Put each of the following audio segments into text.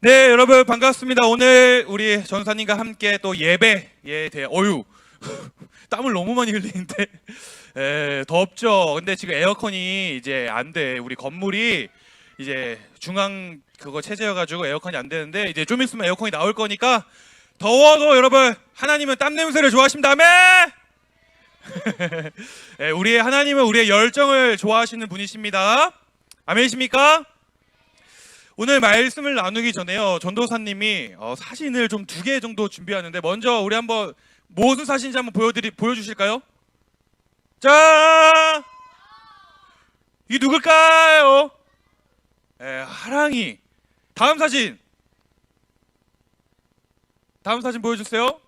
네, 여러분 반갑습니다. 오늘 우리 전사님과 함께 또 예배에 대해 땀을 너무 많이 흘리는데 덥죠. 근데 지금 에어컨이 이제 안 돼. 우리 건물이 이제 중앙 그거 체제여가지고 에어컨이 안 되는데 이제 좀 있으면 에어컨이 나올 거니까 더워도 여러분 하나님은 땀 냄새를 좋아하신다며? 우리의 하나님은 우리의 열정을 좋아하시는 분이십니다. 아멘이십니까? 오늘 말씀을 나누기 전에요. 전도사님이 사진을 좀 2개 정도 준비하는데 먼저 우리 한번 무슨 사진인지 한번 보여주실까요? 자, 이게 누굴까요? 하랑이. 다음 사진. 다음 사진 보여주세요.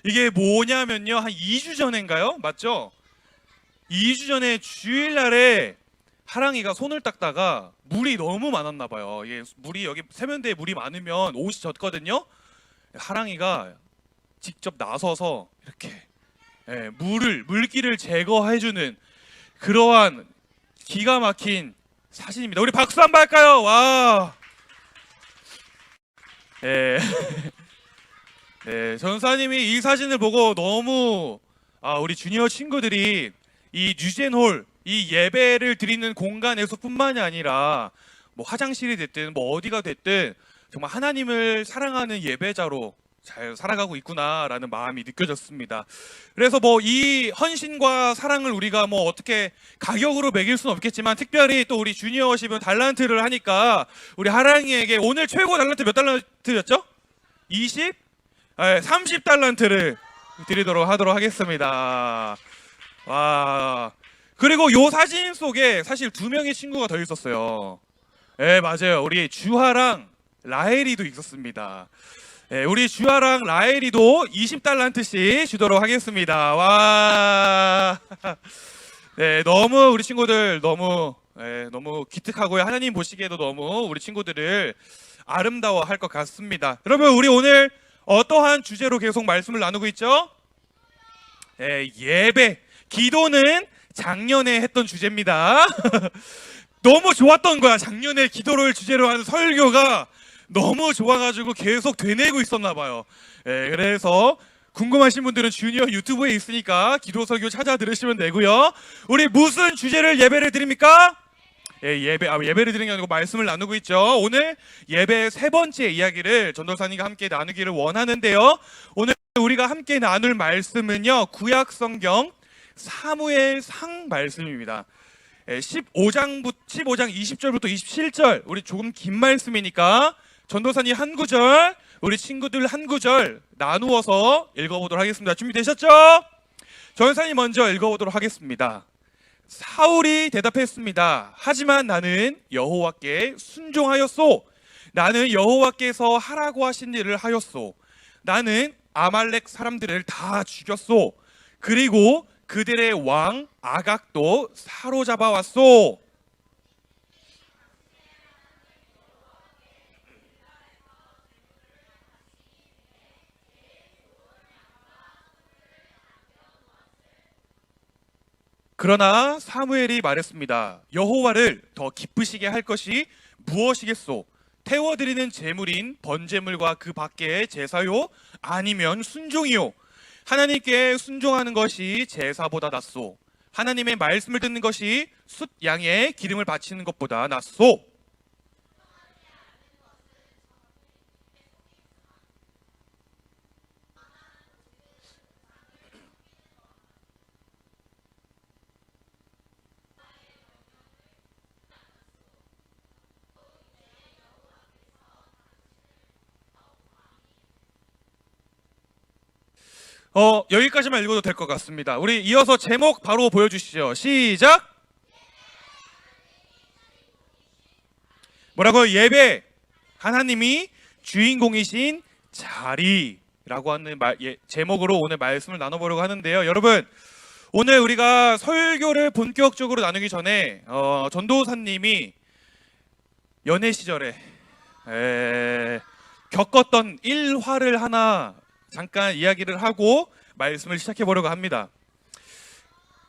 이게 뭐냐면요. 한 2주 전인가요? 맞죠? 2주 전에 주일날에 하랑이가 손을 닦다가 물이 너무 많았나 봐요. 이게 물이 여기 세면대에 물이 많으면 옷이 젖거든요. 하랑이가 직접 나서서 이렇게 물기를 제거해주는 그러한 기가 막힌 사진입니다. 우리 박수 한번 할까요? 와. 전사님이 이 사진을 보고 너무 우리 주니어 친구들이 이 뉴젠홀 이 예배를 드리는 공간에서뿐만이 아니라 뭐 화장실이 됐든 뭐 어디가 됐든 정말 하나님을 사랑하는 예배자로 잘 살아가고 있구나라는 마음이 느껴졌습니다. 그래서 뭐 이 헌신과 사랑을 우리가 뭐 어떻게 가격으로 매길 수는 없겠지만 특별히 또 우리 주니어십은 달란트를 하니까 우리 하랑이에게 오늘 최고 달란트 몇 달란트였죠? 20? 30달란트를 드리도록 하도록 하겠습니다. 와. 그리고 요 사진 속에 사실 2명의 친구가 더 있었어요. 맞아요. 우리 주하랑 라헬이도 있었습니다. 우리 주하랑 라헬이도 20달란트씩 주도록 하겠습니다. 와. 너무 우리 친구들 너무 기특하고요. 하나님 보시기에도 너무 우리 친구들을 아름다워할 것 같습니다. 여러분, 우리 오늘 어떠한 주제로 계속 말씀을 나누고 있죠? 예배, 기도는 작년에 했던 주제입니다. 너무 좋았던 거야. 작년에 기도를 주제로 하는 설교가 너무 좋아가지고 계속 되뇌고 있었나 봐요. 그래서 궁금하신 분들은 주니어 유튜브에 있으니까 기도 설교 찾아 들으시면 되고요. 우리 무슨 주제를 예배를 드립니까? 예배를 드리는 게 아니고 말씀을 나누고 있죠. 오늘 예배의 3번째 이야기를 전도사님과 함께 나누기를 원하는데요. 오늘 우리가 함께 나눌 말씀은요, 구약 성경 사무엘상 말씀입니다. 15장 20절부터 27절, 우리 조금 긴 말씀이니까 전도사님 한 구절, 우리 친구들 한 구절 나누어서 읽어보도록 하겠습니다. 준비되셨죠? 전도사님 먼저 읽어보도록 하겠습니다. 사울이 대답했습니다. 하지만 나는 여호와께 순종하였소. 나는 여호와께서 하라고 하신 일을 하였소. 나는 아말렉 사람들을 다 죽였소. 그리고 그들의 왕 아각도 사로잡아 왔소. 그러나 사무엘이 말했습니다. 여호와를 더 기쁘시게 할 것이 무엇이겠소? 태워드리는 제물인 번제물과 그 밖의 제사요? 아니면 순종이요? 하나님께 순종하는 것이 제사보다 낫소. 하나님의 말씀을 듣는 것이 숫 양에 기름을 바치는 것보다 낫소. 여기까지만 읽어도 될 것 같습니다. 우리 이어서 제목 바로 보여주시죠. 시작. 뭐라고요? 예배, 하나님이 주인공이신 자리라고 하는 제목으로 오늘 말씀을 나눠보려고 하는데요. 여러분, 오늘 우리가 설교를 본격적으로 나누기 전에 전도사님이 연애 시절에 겪었던 일화를 하나 잠깐 이야기를 하고 말씀을 시작해 보려고 합니다.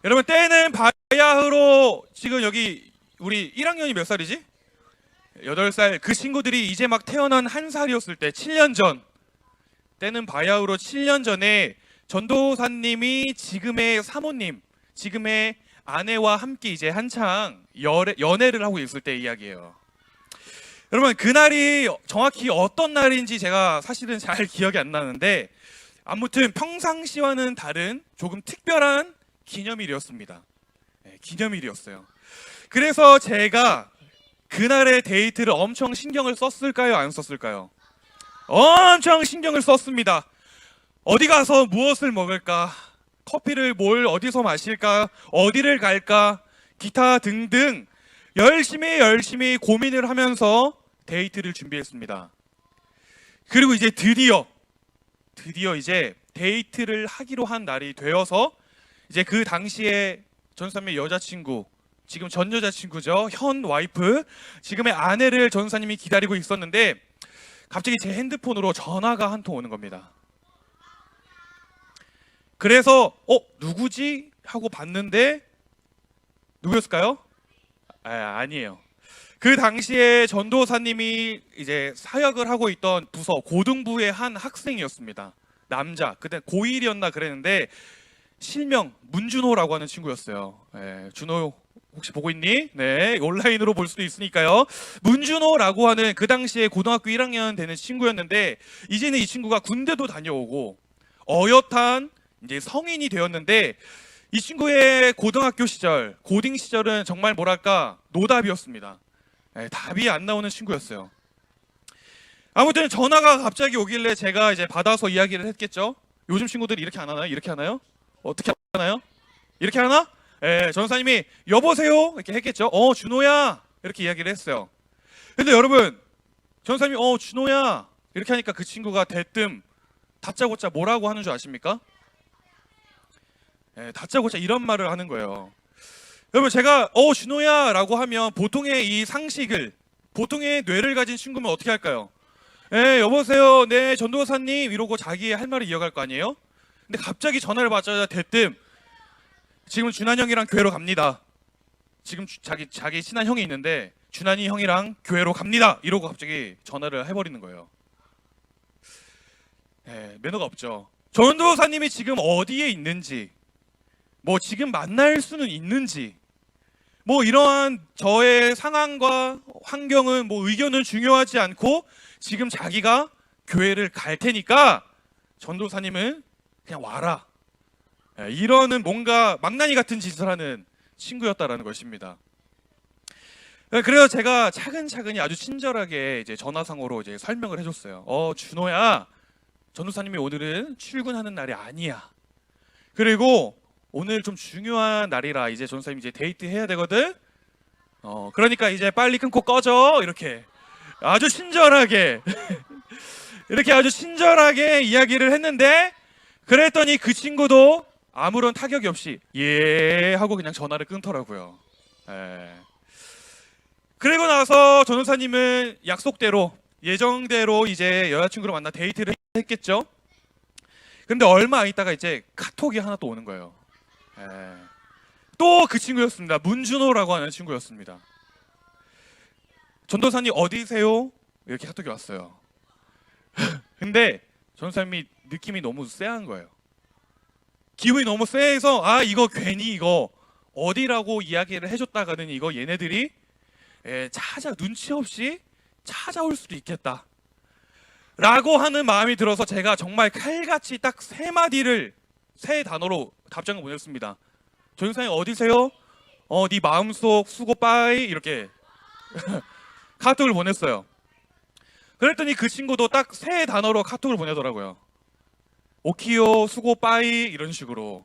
여러분, 때는 바야흐로 지금 여기 우리 1학년이 몇 살이지? 8살 그 친구들이 이제 막 태어난 한 살이었을 때 7년 전 때는 바야흐로 7년 전에 전도사님이 지금의 사모님, 지금의 아내와 함께 이제 한창 연애를 하고 있을 때 이야기예요. 여러분 그날이 정확히 어떤 날인지 제가 사실은 잘 기억이 안 나는데 아무튼 평상시와는 다른 조금 특별한 기념일이었습니다. 네, 기념일이었어요. 그래서 제가 그날의 데이트를 엄청 신경을 썼을까요? 안 썼을까요? 엄청 신경을 썼습니다. 어디 가서 무엇을 먹을까? 커피를 어디서 마실까? 어디를 갈까? 기타 등등 열심히 고민을 하면서 데이트를 준비했습니다. 그리고 이제 드디어 이제 데이트를 하기로 한 날이 되어서 이제 그 당시에 전사님의 여자친구, 지금 전 여자친구죠, 현 와이프, 지금의 아내를 전사님이 기다리고 있었는데 갑자기 제 핸드폰으로 전화가 한 통 오는 겁니다. 그래서 누구지? 하고 봤는데 누구였을까요? 아니에요. 그 당시에 전도사님이 이제 사역을 하고 있던 부서 고등부의 한 학생이었습니다. 남자, 그때 고1이었나 그랬는데 실명 문준호라고 하는 친구였어요. 준호 혹시 보고 있니? 네, 온라인으로 볼 수도 있으니까요. 문준호라고 하는 그 당시에 고등학교 1학년 되는 친구였는데 이제는 이 친구가 군대도 다녀오고 어엿한 이제 성인이 되었는데 이 친구의 고등학교 시절, 고딩 시절은 정말 뭐랄까 노답이었습니다. 답이 안 나오는 친구였어요. 아무튼 전화가 갑자기 오길래 제가 이제 받아서 이야기를 했겠죠. 요즘 친구들이 이렇게 안 하나요? 이렇게 하나요? 어떻게 하나요? 이렇게 하나? 전사님이 여보세요? 이렇게 했겠죠. 준호야 이렇게 이야기를 했어요. 근데 여러분 전사님이 준호야 이렇게 하니까 그 친구가 대뜸 다짜고짜 뭐라고 하는 줄 아십니까? 다짜고짜 이런 말을 하는 거예요. 여러분 제가 준호야 라고 하면 보통의 이 상식을, 보통의 뇌를 가진 친구면 어떻게 할까요? 여보세요, 네 전도사님 이러고 자기의 할 말을 이어갈 거 아니에요? 근데 갑자기 전화를 받자마자 대뜸 지금 준한 형이랑 교회로 갑니다. 지금 자기 친한 형이 있는데 준한이 형이랑 교회로 갑니다 이러고 갑자기 전화를 해버리는 거예요. 매너가 없죠. 전도사님이 지금 어디에 있는지, 뭐 지금 만날 수는 있는지, 뭐 이러한 저의 상황과 환경은 뭐 의견은 중요하지 않고 지금 자기가 교회를 갈 테니까 전도사님은 그냥 와라, 이러는 뭔가 망나니 같은 짓을 하는 친구였다라는 것입니다. 그래서 제가 차근차근히 아주 친절하게 이제 전화상으로 이제 설명을 해줬어요. 준호야, 전도사님이 오늘은 출근하는 날이 아니야. 그리고 오늘 좀 중요한 날이라 이제 전도사님 이제 데이트 해야 되거든. 그러니까 이제 빨리 끊고 꺼져. 이렇게 아주 친절하게 이렇게 아주 친절하게 이야기를 했는데 그랬더니 그 친구도 아무런 타격이 없이 예 하고 그냥 전화를 끊더라고요. 그리고 나서 전도사님은 약속대로 예정대로 이제 여자친구를 만나 데이트를 했겠죠. 근데 얼마 안 있다가 이제 카톡이 하나 또 오는 거예요. 또 그 친구였습니다. 문준호라고 하는 친구였습니다. 전도사님 어디세요? 이렇게 카톡이 왔어요. 근데 전도사님이 느낌이 너무 쎄한 거예요. 기분이 너무 쎄해서 이거 괜히 이거 어디라고 이야기를 해줬다가는 이거 얘네들이 눈치 없이 찾아올 수도 있겠다 라고 하는 마음이 들어서 제가 정말 칼같이 딱 세 단어로 답장을 보냈습니다. 전도사님 어디세요? 네 마음속 수고 빠이 이렇게 카톡을 보냈어요. 그랬더니 그 친구도 딱 세 단어로 카톡을 보내더라고요. 오키요 수고 빠이 이런 식으로.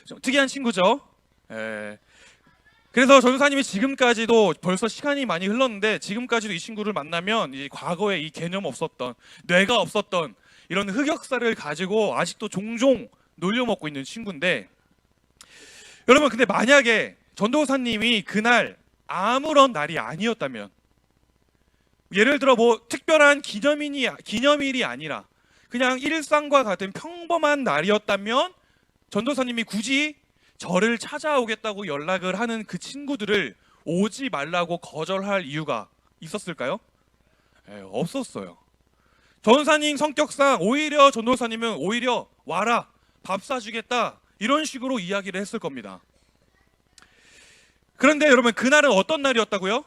좀 특이한 친구죠. 그래서 전도사님이 지금까지도 벌써 시간이 많이 흘렀는데 지금까지도 이 친구를 만나면 이 과거에 이 개념 없었던, 뇌가 없었던 이런 흑역사를 가지고 아직도 종종 놀려먹고 있는 친구인데, 여러분 근데 만약에 전도사님이 그날 아무런 날이 아니었다면, 예를 들어 뭐 특별한 기념일이 아니라 그냥 일상과 같은 평범한 날이었다면 전도사님이 굳이 저를 찾아오겠다고 연락을 하는 그 친구들을 오지 말라고 거절할 이유가 있었을까요? 없었어요. 전도사님 성격상 오히려 전도사님은 오히려 와라 밥 사주겠다 이런 식으로 이야기를 했을 겁니다. 그런데 여러분 그날은 어떤 날이었다고요?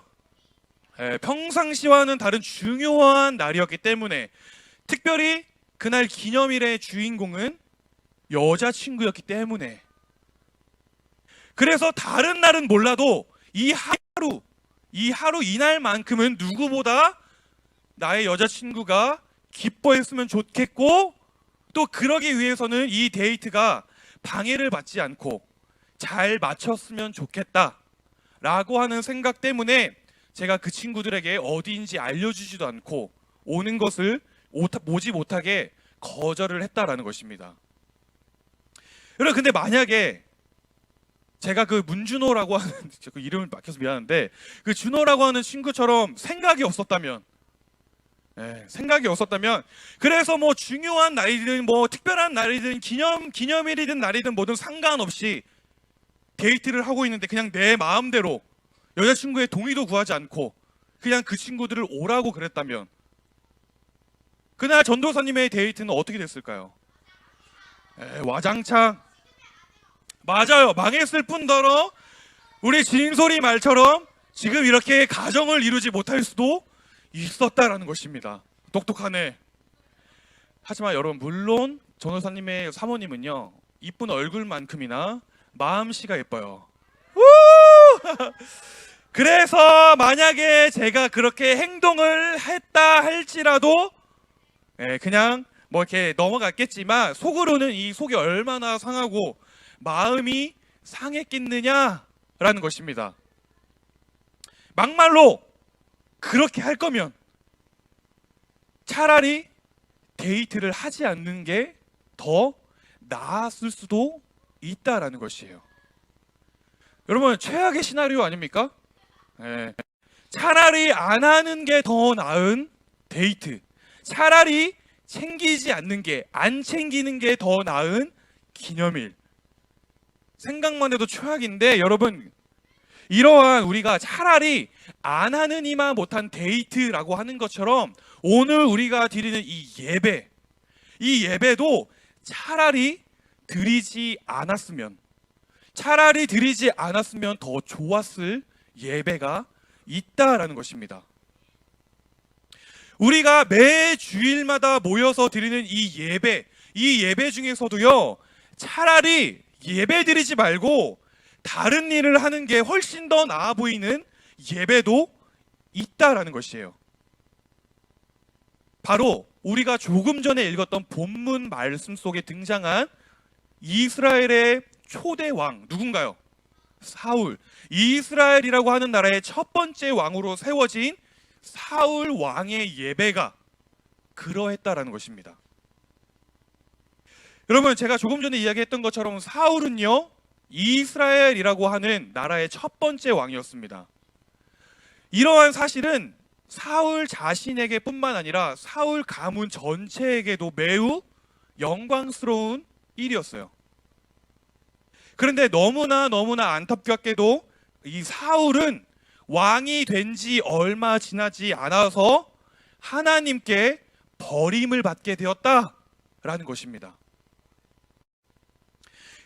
평상시와는 다른 중요한 날이었기 때문에 특별히 그날 기념일의 주인공은 여자친구였기 때문에 그래서 다른 날은 몰라도 이 하루 이날만큼은 누구보다 나의 여자친구가 기뻐했으면 좋겠고 또 그러기 위해서는 이 데이트가 방해를 받지 않고 잘 마쳤으면 좋겠다 라고 하는 생각 때문에 제가 그 친구들에게 어디인지 알려주지도 않고 오는 것을 오지 못하게 거절을 했다라는 것입니다. 여러분 근데 만약에 제가 그 문준호라고 하는 그 이름을 막혀서 미안한데 그 준호라고 하는 친구처럼 생각이 없었다면 그래서 뭐 중요한 날이든 뭐 특별한 날이든 기념일이든 날이든 뭐든 상관없이 데이트를 하고 있는데 그냥 내 마음대로 여자친구의 동의도 구하지 않고 그냥 그 친구들을 오라고 그랬다면 그날 전도사님의 데이트는 어떻게 됐을까요? 와장창 맞아요. 망했을 뿐더러 우리 진솔이 말처럼 지금 이렇게 가정을 이루지 못할 수도 있었다라는 것입니다. 똑똑하네. 하지만 여러분 물론 전도사님의 사모님은요 이쁜 얼굴만큼이나 마음씨가 예뻐요. 그래서 만약에 제가 그렇게 행동을 했다 할지라도 그냥 뭐 이렇게 넘어갔겠지만 속으로는 이 속이 얼마나 상하고 마음이 상했겠느냐라는 것입니다. 막말로 그렇게 할 거면 차라리 데이트를 하지 않는 게 더 나았을 수도 있다라는 것이에요. 여러분 최악의 시나리오 아닙니까? 차라리 안 하는 게 더 나은 데이트, 차라리 챙기지 않는 게, 안 챙기는 게 더 나은 기념일. 생각만 해도 최악인데 여러분 이러한 우리가 차라리 안 하느니만 못한 데이트라고 하는 것처럼 오늘 우리가 드리는 이 예배도 차라리 드리지 않았으면 더 좋았을 예배가 있다라는 것입니다. 우리가 매 주일마다 모여서 드리는 이 예배 중에서도요 차라리 예배 드리지 말고 다른 일을 하는 게 훨씬 더 나아 보이는 예배도 있다라는 것이에요. 바로 우리가 조금 전에 읽었던 본문 말씀 속에 등장한 이스라엘의 초대 왕 누군가요? 사울. 이스라엘이라고 하는 나라의 첫 번째 왕으로 세워진 사울 왕의 예배가 그러했다라는 것입니다. 여러분 제가 조금 전에 이야기했던 것처럼 사울은요 이스라엘이라고 하는 나라의 첫 번째 왕이었습니다. 이러한 사실은 사울 자신에게 뿐만 아니라 사울 가문 전체에게도 매우 영광스러운 일이었어요. 그런데 너무나 안타깝게도 이 사울은 왕이 된 지 얼마 지나지 않아서 하나님께 버림을 받게 되었다라는 것입니다.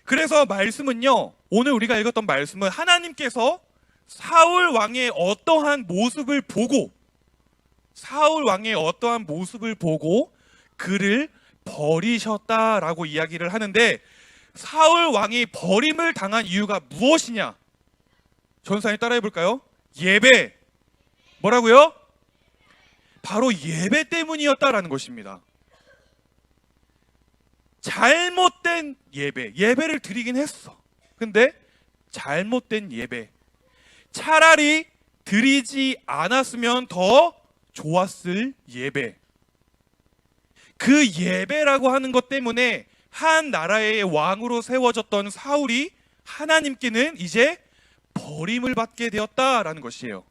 그래서 말씀은요 오늘 우리가 읽었던 말씀은 하나님께서 사울 왕의 어떠한 모습을 보고 그를 버리셨다라고 이야기를 하는데 사울 왕이 버림을 당한 이유가 무엇이냐? 전사님 따라해 볼까요? 예배. 뭐라고요? 바로 예배 때문이었다라는 것입니다. 잘못된 예배를 드리긴 했어. 근데 잘못된 예배. 차라리 드리지 않았으면 더 좋았을 예배. 그 예배라고 하는 것 때문에 한 나라의 왕으로 세워졌던 사울이 하나님께는 이제 버림을 받게 되었다라는 것이에요.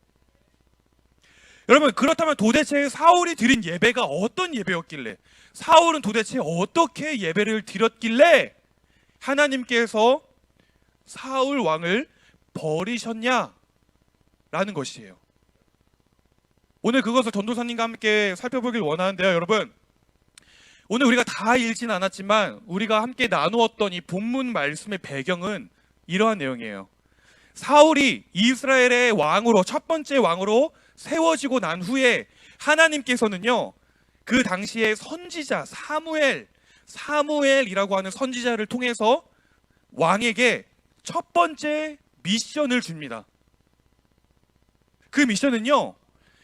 여러분 그렇다면 도대체 사울이 드린 예배가 어떤 예배였길래 사울은 도대체 어떻게 예배를 드렸길래 하나님께서 사울 왕을 버리셨냐라는 것이에요. 오늘 그것을 전도사님과 함께 살펴보길 원하는데요. 여러분, 오늘 우리가 다 읽진 않았지만 우리가 함께 나누었던 이 본문 말씀의 배경은 이러한 내용이에요. 사울이 이스라엘의 왕으로, 첫 번째 왕으로 세워지고 난 후에 하나님께서는요, 그 당시에 선지자 사무엘이라고 하는 선지자를 통해서 왕에게 첫 번째 미션을 줍니다. 그 미션은요,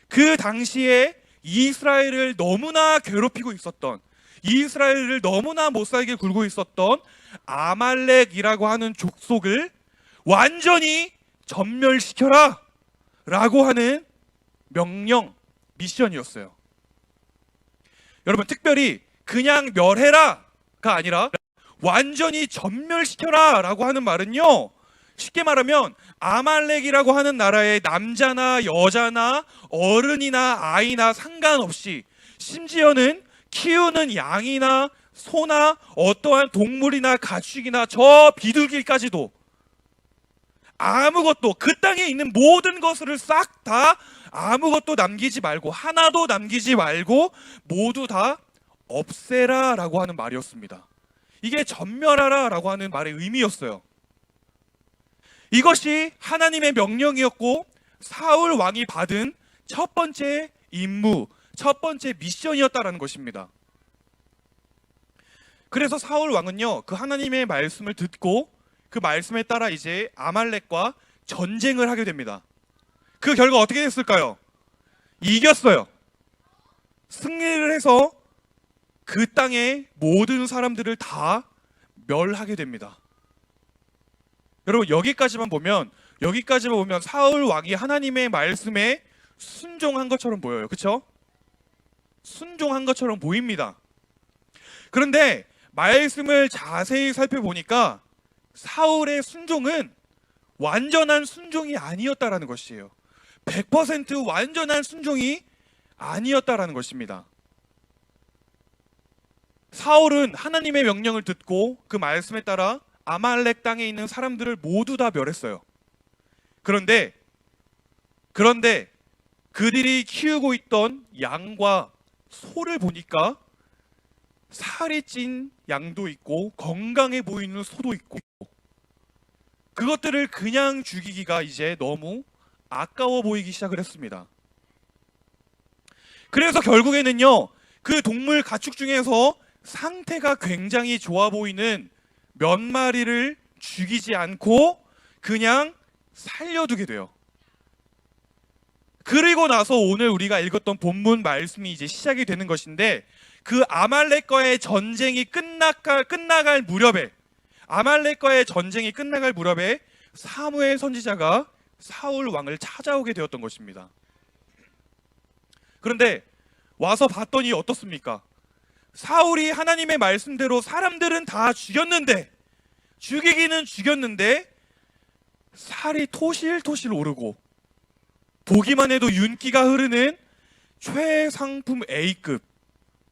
그 당시에 이스라엘을 너무나 괴롭히고 있었던, 이스라엘을 너무나 못살게 굴고 있었던 아말렉이라고 하는 족속을 완전히 전멸시켜라 라고 하는 명령, 미션이었어요. 여러분, 특별히 그냥 멸해라가 아니라 완전히 전멸시켜라 라고 하는 말은요, 쉽게 말하면 아말렉이라고 하는 나라의 남자나 여자나 어른이나 아이나 상관없이, 심지어는 키우는 양이나 소나 어떠한 동물이나 가축이나 저 비둘기까지도 아무것도, 그 땅에 있는 모든 것을 싹 다 아무것도 남기지 말고, 하나도 남기지 말고 모두 다 없애라 라고 하는 말이었습니다. 이게 전멸하라 라고 하는 말의 의미였어요. 이것이 하나님의 명령이었고 사울 왕이 받은 첫 번째 임무, 첫 번째 미션이었다라는 것입니다. 그래서 사울 왕은요, 그 하나님의 말씀을 듣고 그 말씀에 따라 이제 아말렉과 전쟁을 하게 됩니다. 그 결과 어떻게 됐을까요? 이겼어요. 승리를 해서 그 땅의 모든 사람들을 다 멸하게 됩니다. 여러분, 여기까지만 보면 사울 왕이 하나님의 말씀에 순종한 것처럼 보여요. 그렇죠? 순종한 것처럼 보입니다. 그런데 말씀을 자세히 살펴보니까 사울의 순종은 완전한 순종이 아니었다라는 것이에요. 100% 완전한 순종이 아니었다라는 것입니다. 사울은 하나님의 명령을 듣고 그 말씀에 따라 아말렉 땅에 있는 사람들을 모두 다 멸했어요. 그런데 그들이 키우고 있던 양과 소를 보니까 살이 찐 양도 있고 건강해 보이는 소도 있고, 그것들을 그냥 죽이기가 이제 너무 아까워 보이기 시작을 했습니다. 그래서 결국에는요, 그 동물 가축 중에서 상태가 굉장히 좋아 보이는 몇 마리를 죽이지 않고 그냥 살려두게 돼요. 그리고 나서 오늘 우리가 읽었던 본문 말씀이 이제 시작이 되는 것인데, 그 아말렉과의 전쟁이 끝나갈 무렵에, 사무엘 선지자가 사울 왕을 찾아오게 되었던 것입니다. 그런데 와서 봤더니 어떻습니까? 사울이 하나님의 말씀대로 사람들은 다 죽이기는 죽였는데 살이 토실토실 오르고 보기만 해도 윤기가 흐르는 최상품 A급,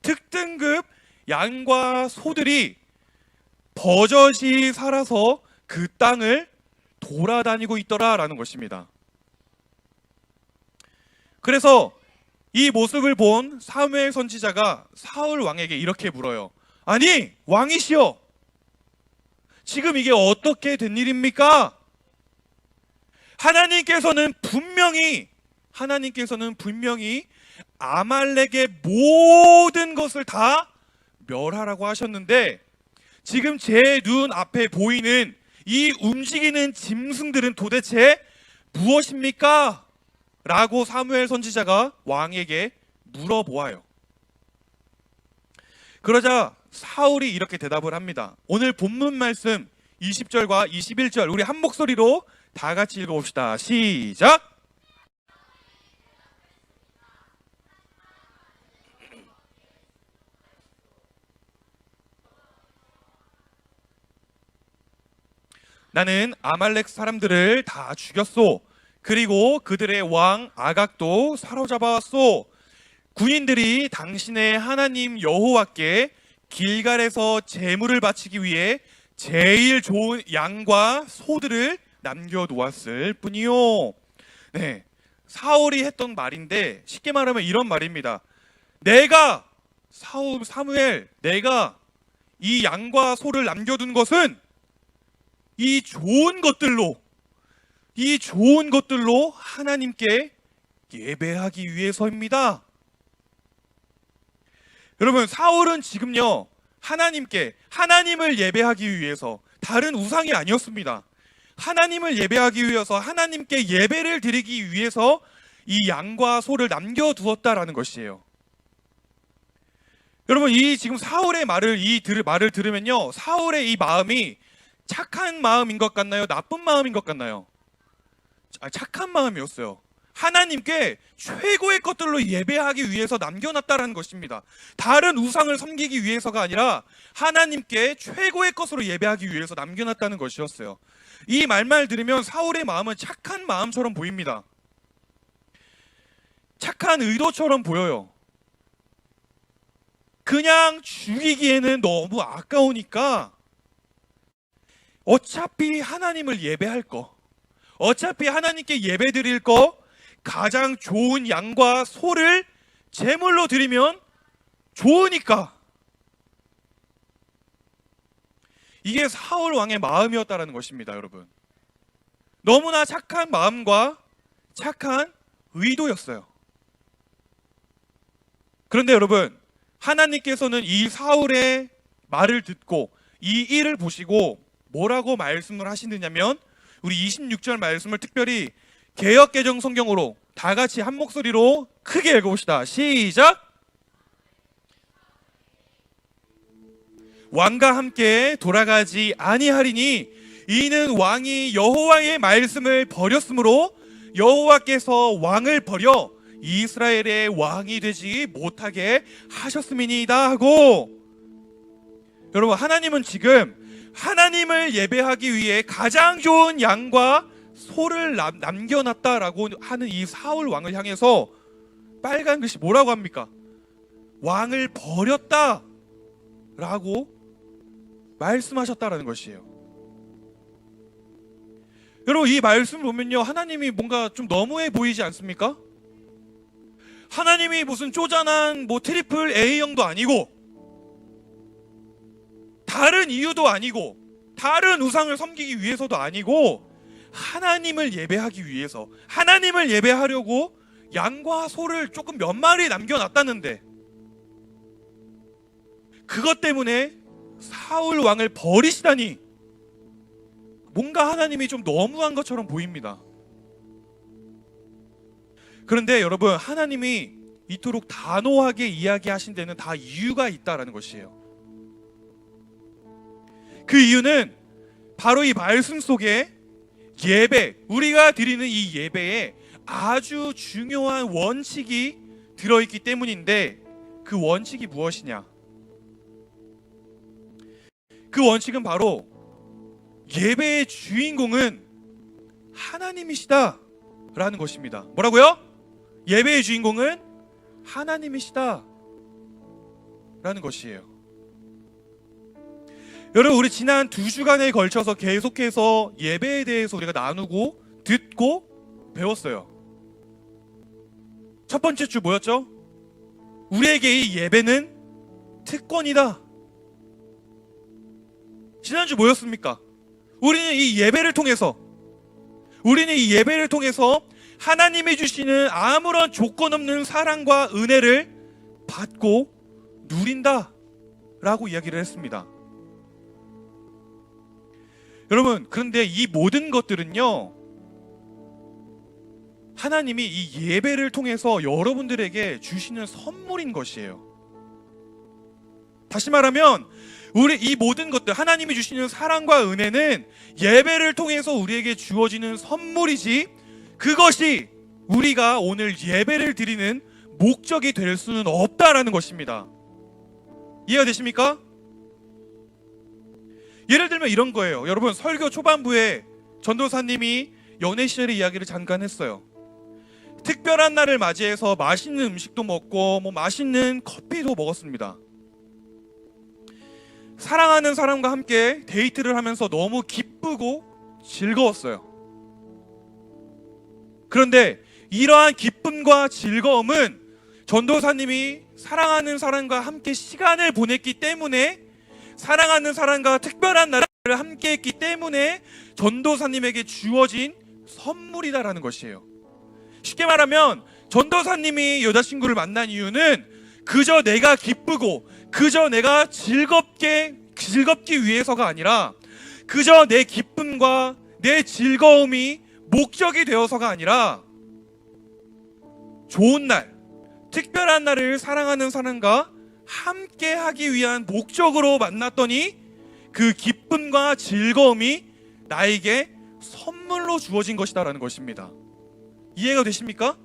특등급 양과 소들이 버젓이 살아서 그 땅을 돌아다니고 있더라라는 것입니다. 그래서 이 모습을 본 사무엘 선지자가 사울 왕에게 이렇게 물어요. 아니, 왕이시여, 지금 이게 어떻게 된 일입니까? 하나님께서는 분명히 아말렉의 모든 것을 다 멸하라고 하셨는데, 지금 제 눈 앞에 보이는 이 움직이는 짐승들은 도대체 무엇입니까? 라고 사무엘 선지자가 왕에게 물어보아요. 그러자 사울이 이렇게 대답을 합니다. 오늘 본문 말씀 20절과 21절 우리 한 목소리로 다 같이 읽어봅시다. 시작! 나는 아말렉 사람들을 다 죽였소. 그리고 그들의 왕 아각도 사로잡아왔소. 군인들이 당신의 하나님 여호와께 길갈에서 제물을 바치기 위해 제일 좋은 양과 소들을 남겨놓았을 뿐이요. 네, 사울이 했던 말인데 쉽게 말하면 이런 말입니다. 내가 사무엘, 내가 이 양과 소를 남겨둔 것은 이 좋은 것들로 하나님께 예배하기 위해서입니다. 여러분, 사울은 지금요 하나님을 예배하기 위해서, 다른 우상이 아니었습니다. 하나님을 예배하기 위해서, 하나님께 예배를 드리기 위해서 이 양과 소를 남겨두었다라는 것이에요. 여러분, 이 지금 사울의 말을 들으면요, 사울의 이 마음이 착한 마음인 것 같나요? 나쁜 마음인 것 같나요? 착한 마음이었어요. 하나님께 최고의 것들로 예배하기 위해서 남겨놨다라는 것입니다. 다른 우상을 섬기기 위해서가 아니라 하나님께 최고의 것으로 예배하기 위해서 남겨놨다는 것이었어요. 이 말만 들으면 사울의 마음은 착한 마음처럼 보입니다. 착한 의도처럼 보여요. 그냥 죽이기에는 너무 아까우니까 어차피 하나님을 예배할 거, 어차피 하나님께 예배 드릴 거, 가장 좋은 양과 소를 제물로 드리면 좋으니까. 이게 사울 왕의 마음이었다라는 것입니다, 여러분. 너무나 착한 마음과 착한 의도였어요. 그런데 여러분, 하나님께서는 이 사울의 말을 듣고 이 일을 보시고 뭐라고 말씀을 하시느냐면, 우리 26절 말씀을 특별히 개역개정 성경으로 다 같이 한 목소리로 크게 읽어봅시다. 시작! 왕과 함께 돌아가지 아니하리니 이는 왕이 여호와의 말씀을 버렸으므로 여호와께서 왕을 버려 이스라엘의 왕이 되지 못하게 하셨음이니이다 하고, 여러분, 하나님은 지금 하나님을 예배하기 위해 가장 좋은 양과 소를 남겨놨다라고 하는 이 사울 왕을 향해서 빨간 글씨 뭐라고 합니까? 왕을 버렸다 라고 말씀하셨다라는 것이에요. 여러분, 이 말씀 보면요, 하나님이 뭔가 좀 너무해 보이지 않습니까? 하나님이 무슨 쪼잔한 트리플 A형도 아니고, 다른 이유도 아니고, 다른 우상을 섬기기 위해서도 아니고, 하나님을 예배하기 위해서, 하나님을 예배하려고 양과 소를 조금 몇 마리 남겨놨다는데, 그것 때문에 사울 왕을 버리시다니, 뭔가 하나님이 좀 너무한 것처럼 보입니다. 그런데 여러분, 하나님이 이토록 단호하게 이야기하신 데는 다 이유가 있다라는 것이에요. 그 이유는 바로 이 말씀 속에 예배, 우리가 드리는 이 예배에 아주 중요한 원칙이 들어있기 때문인데, 그 원칙이 무엇이냐? 그 원칙은 바로 예배의 주인공은 하나님이시다 라는 것입니다. 뭐라고요? 예배의 주인공은 하나님이시다 라는 것이에요. 여러분, 우리 지난 2주간에 걸쳐서 계속해서 예배에 대해서 우리가 나누고 듣고 배웠어요. 첫 번째 주 뭐였죠? 우리에게 이 예배는 특권이다. 지난주 뭐였습니까? 우리는 이 예배를 통해서 하나님이 주시는 아무런 조건 없는 사랑과 은혜를 받고 누린다 라고 이야기를 했습니다. 여러분, 그런데 이 모든 것들은요, 하나님이 이 예배를 통해서 여러분들에게 주시는 선물인 것이에요. 다시 말하면 우리 이 모든 것들, 하나님이 주시는 사랑과 은혜는 예배를 통해서 우리에게 주어지는 선물이지, 그것이 우리가 오늘 예배를 드리는 목적이 될 수는 없다라는 것입니다. 이해가 되십니까? 예를 들면 이런 거예요. 여러분, 설교 초반부에 전도사님이 연애 시절의 이야기를 잠깐 했어요. 특별한 날을 맞이해서 맛있는 음식도 먹고 맛있는 커피도 먹었습니다. 사랑하는 사람과 함께 데이트를 하면서 너무 기쁘고 즐거웠어요. 그런데 이러한 기쁨과 즐거움은 전도사님이 사랑하는 사람과 함께 시간을 보냈기 때문에, 사랑하는 사람과 특별한 날을 함께 했기 때문에 전도사님에게 주어진 선물이다라는 것이에요. 쉽게 말하면 전도사님이 여자친구를 만난 이유는 그저 내가 기쁘고 그저 내가 즐겁기 위해서가 아니라, 그저 내 기쁨과 내 즐거움이 목적이 되어서가 아니라, 좋은 날, 특별한 날을 사랑하는 사람과 함께 하기 위한 목적으로 만났더니 그 기쁨과 즐거움이 나에게 선물로 주어진 것이다라는 것입니다. 이해가 되십니까?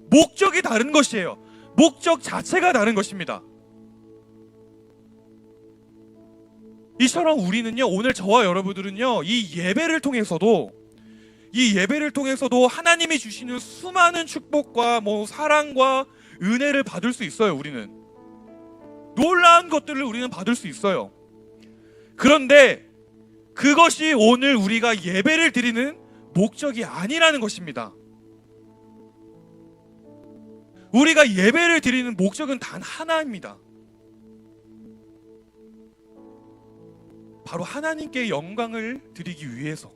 목적이 다른 것이에요. 목적 자체가 다른 것입니다. 이처럼 우리는요, 오늘 저와 여러분들은요, 이 예배를 통해서도 하나님이 주시는 수많은 축복과 사랑과 은혜를 받을 수 있어요. 우리는 놀라운 것들을 우리는 받을 수 있어요. 그런데 그것이 오늘 우리가 예배를 드리는 목적이 아니라는 것입니다. 우리가 예배를 드리는 목적은 단 하나입니다. 바로 하나님께 영광을 드리기 위해서.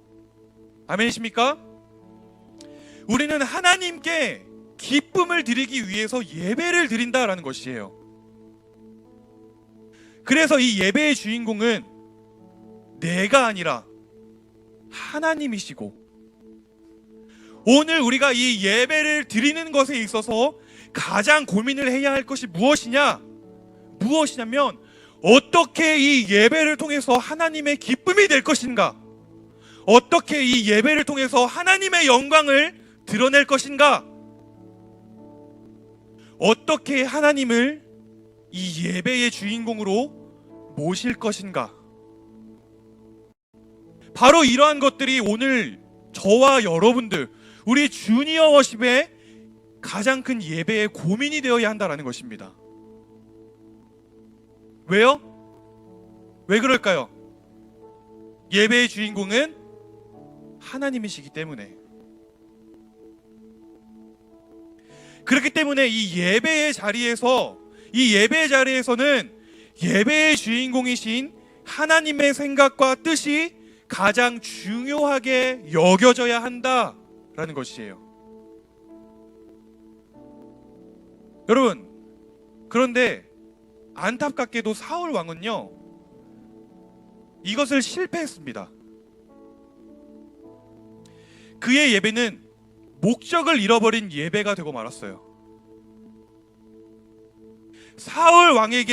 아멘이십니까? 우리는 하나님께 기쁨을 드리기 위해서 예배를 드린다라는 것이에요. 그래서 이 예배의 주인공은 내가 아니라 하나님이시고, 오늘 우리가 이 예배를 드리는 것에 있어서 가장 고민을 해야 할 것이 무엇이냐면 어떻게 이 예배를 통해서 하나님의 기쁨이 될 것인가, 어떻게 이 예배를 통해서 하나님의 영광을 드러낼 것인가, 어떻게 하나님을 이 예배의 주인공으로 모실 것인가. 바로 이러한 것들이 오늘 저와 여러분들, 우리 주니어 워십의 가장 큰 예배의 고민이 되어야 한다는 것입니다. 왜요? 왜 그럴까요? 예배의 주인공은 하나님이시기 때문에. 그렇기 때문에 이 예배의 자리에서는 예배의 주인공이신 하나님의 생각과 뜻이 가장 중요하게 여겨져야 한다라는 것이에요. 여러분, 그런데 안타깝게도 사울 왕은요, 이것을 실패했습니다. 그의 예배는 목적을 잃어버린 예배가 되고 말았어요. 사울 왕의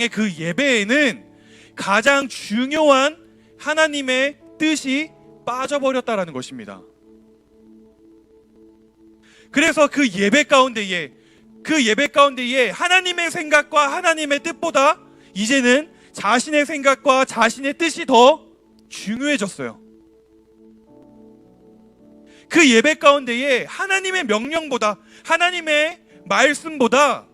그 예배에는 가장 중요한 하나님의 뜻이 빠져버렸다라는 것입니다. 그래서 그 예배 가운데에 하나님의 생각과 하나님의 뜻보다 이제는 자신의 생각과 자신의 뜻이 더 중요해졌어요. 그 예배 가운데에 하나님의 명령보다, 하나님의 말씀보다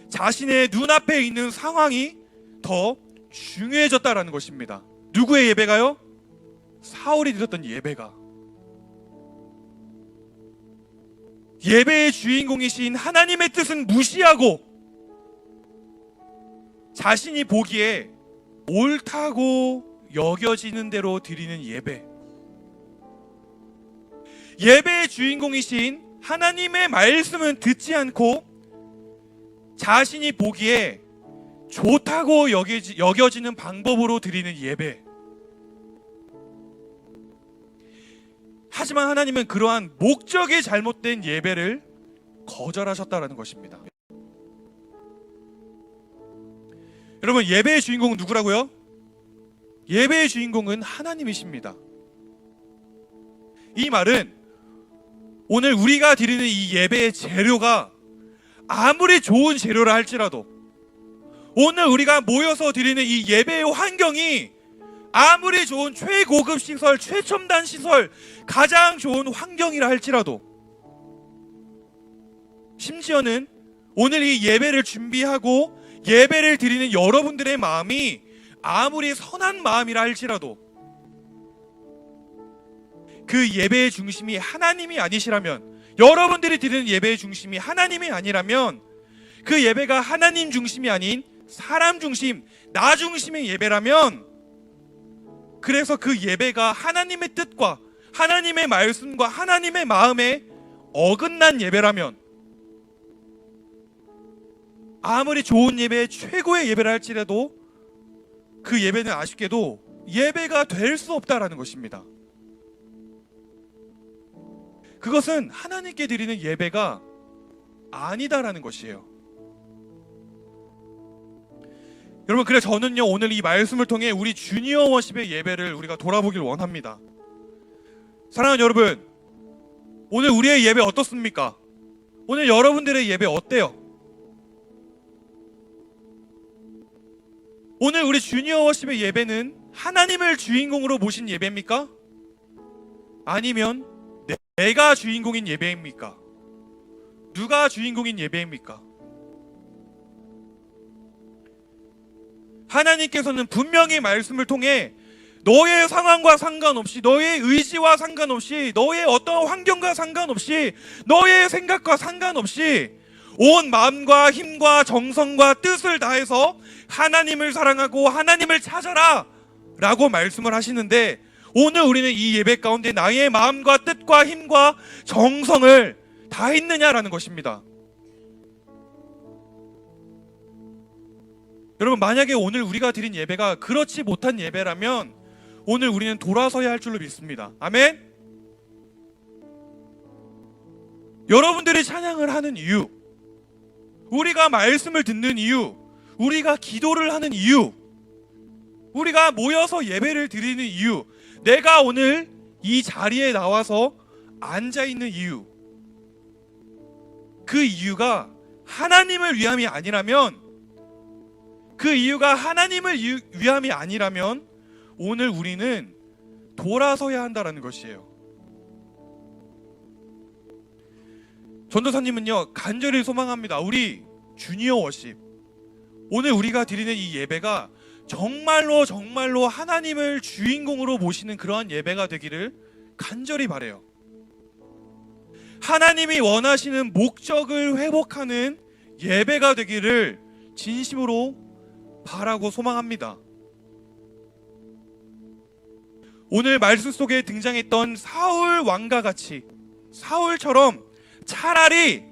자신의 눈앞에 있는 상황이 더 중요해졌다라는 것입니다. 누구의 예배가요? 사울이 드렸던 예배가. 예배의 주인공이신 하나님의 뜻은 무시하고 자신이 보기에 옳다고 여겨지는 대로 드리는 예배. 예배의 주인공이신 하나님의 말씀은 듣지 않고 자신이 보기에 좋다고 여겨지는 방법으로 드리는 예배. 하지만 하나님은 그러한 목적이 잘못된 예배를 거절하셨다라는 것입니다. 여러분, 예배의 주인공은 누구라고요? 예배의 주인공은 하나님이십니다. 이 말은 오늘 우리가 드리는 이 예배의 재료가 아무리 좋은 재료라 할지라도, 오늘 우리가 모여서 드리는 이 예배의 환경이 아무리 좋은 최고급 시설, 최첨단 시설, 가장 좋은 환경이라 할지라도, 심지어는 오늘 이 예배를 준비하고 예배를 드리는 여러분들의 마음이 아무리 선한 마음이라 할지라도, 그 예배의 중심이 하나님이 아니시라면, 여러분들이 드리는 예배의 중심이 하나님이 아니라면, 그 예배가 하나님 중심이 아닌 사람 중심, 나 중심의 예배라면, 그래서 그 예배가 하나님의 뜻과 하나님의 말씀과 하나님의 마음에 어긋난 예배라면, 아무리 좋은 예배, 최고의 예배를 할지라도 그 예배는 아쉽게도 예배가 될 수 없다라는 것입니다. 그것은 하나님께 드리는 예배가 아니다라는 것이에요. 여러분, 그래 저는요, 오늘 이 말씀을 통해 우리 주니어 워십의 예배를 우리가 돌아보길 원합니다. 사랑하는 여러분, 오늘 우리의 예배 어떻습니까? 오늘 여러분들의 예배 어때요? 오늘 우리 주니어 워십의 예배는 하나님을 주인공으로 모신 예배입니까? 아니면 내가 주인공인 예배입니까? 누가 주인공인 예배입니까? 하나님께서는 분명히 말씀을 통해 너의 상황과 상관없이, 너의 의지와 상관없이, 너의 어떤 환경과 상관없이, 너의 생각과 상관없이 온 마음과 힘과 정성과 뜻을 다해서 하나님을 사랑하고 하나님을 찾아라 라고 말씀을 하시는데, 오늘 우리는 이 예배 가운데 나의 마음과 뜻과 힘과 정성을 다했느냐라는 것입니다. 여러분, 만약에 오늘 우리가 드린 예배가 그렇지 못한 예배라면 오늘 우리는 돌아서야 할 줄로 믿습니다. 아멘. 여러분들이 찬양을 하는 이유, 우리가 말씀을 듣는 이유, 우리가 기도를 하는 이유, 우리가 모여서 예배를 드리는 이유, 내가 오늘 이 자리에 나와서 앉아있는 이유, 그 이유가 하나님을 위함이 아니라면, 그 이유가 하나님을 위함이 아니라면 오늘 우리는 돌아서야 한다는 것이에요. 전도사님은요, 간절히 소망합니다. 우리 주니어 워십, 오늘 우리가 드리는 이 예배가 정말로 정말로 하나님을 주인공으로 모시는 그러한 예배가 되기를 간절히 바라요. 하나님이 원하시는 목적을 회복하는 예배가 되기를 진심으로 바라고 소망합니다. 오늘 말씀 속에 등장했던 사울 왕과 같이, 사울처럼 차라리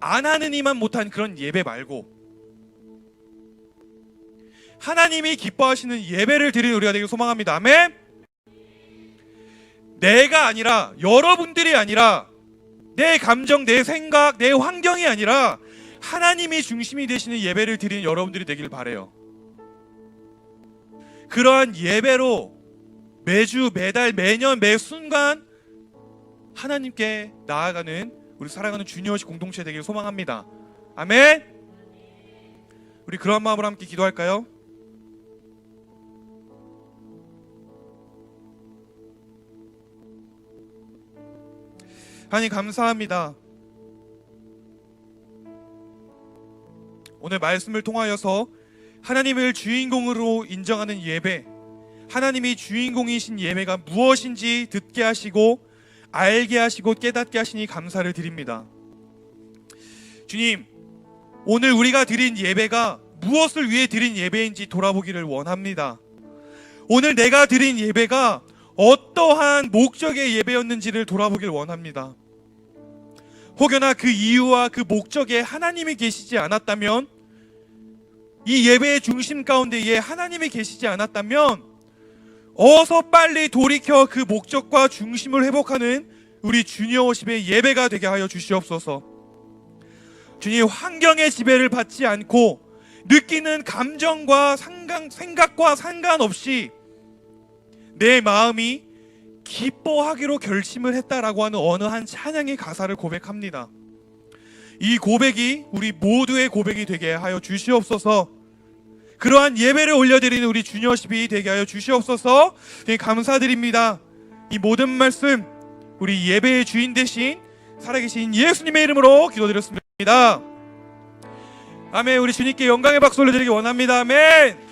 안 하는 이만 못한 그런 예배 말고 하나님이 기뻐하시는 예배를 드리는 우리가 되길 소망합니다. 아멘. 내가 아니라, 여러분들이 아니라, 내 감정, 내 생각, 내 환경이 아니라 하나님이 중심이 되시는 예배를 드리는 여러분들이 되길 바라요. 그러한 예배로 매주, 매달, 매년, 매 순간 하나님께 나아가는 우리 사랑하는 주니어십 공동체 되길 소망합니다. 아멘. 우리 그런 마음으로 함께 기도할까요? 하나님, 감사합니다. 오늘 말씀을 통하여서 하나님을 주인공으로 인정하는 예배, 하나님이 주인공이신 예배가 무엇인지 듣게 하시고 알게 하시고 깨닫게 하시니 감사를 드립니다. 주님, 오늘 우리가 드린 예배가 무엇을 위해 드린 예배인지 돌아보기를 원합니다. 오늘 내가 드린 예배가 어떠한 목적의 예배였는지를 돌아보길 원합니다. 혹여나 그 이유와 그 목적에 하나님이 계시지 않았다면, 이 예배의 중심 가운데에 하나님이 계시지 않았다면 어서 빨리 돌이켜 그 목적과 중심을 회복하는 우리 주니어 워십의 예배가 되게 하여 주시옵소서. 주님, 환경의 지배를 받지 않고 느끼는 감정과 생각과 상관없이 내 마음이 기뻐하기로 결심을 했다라고 하는 어느 한 찬양의 가사를 고백합니다. 이 고백이 우리 모두의 고백이 되게 하여 주시옵소서. 그러한 예배를 올려드리는 우리 주니어십이 되게 하여 주시옵소서. 되게 감사드립니다. 이 모든 말씀 우리 예배의 주인 되신 살아계신 예수님의 이름으로 기도드렸습니다. 아멘. 우리 주님께 영광의 박수 올려드리기 원합니다. 아멘.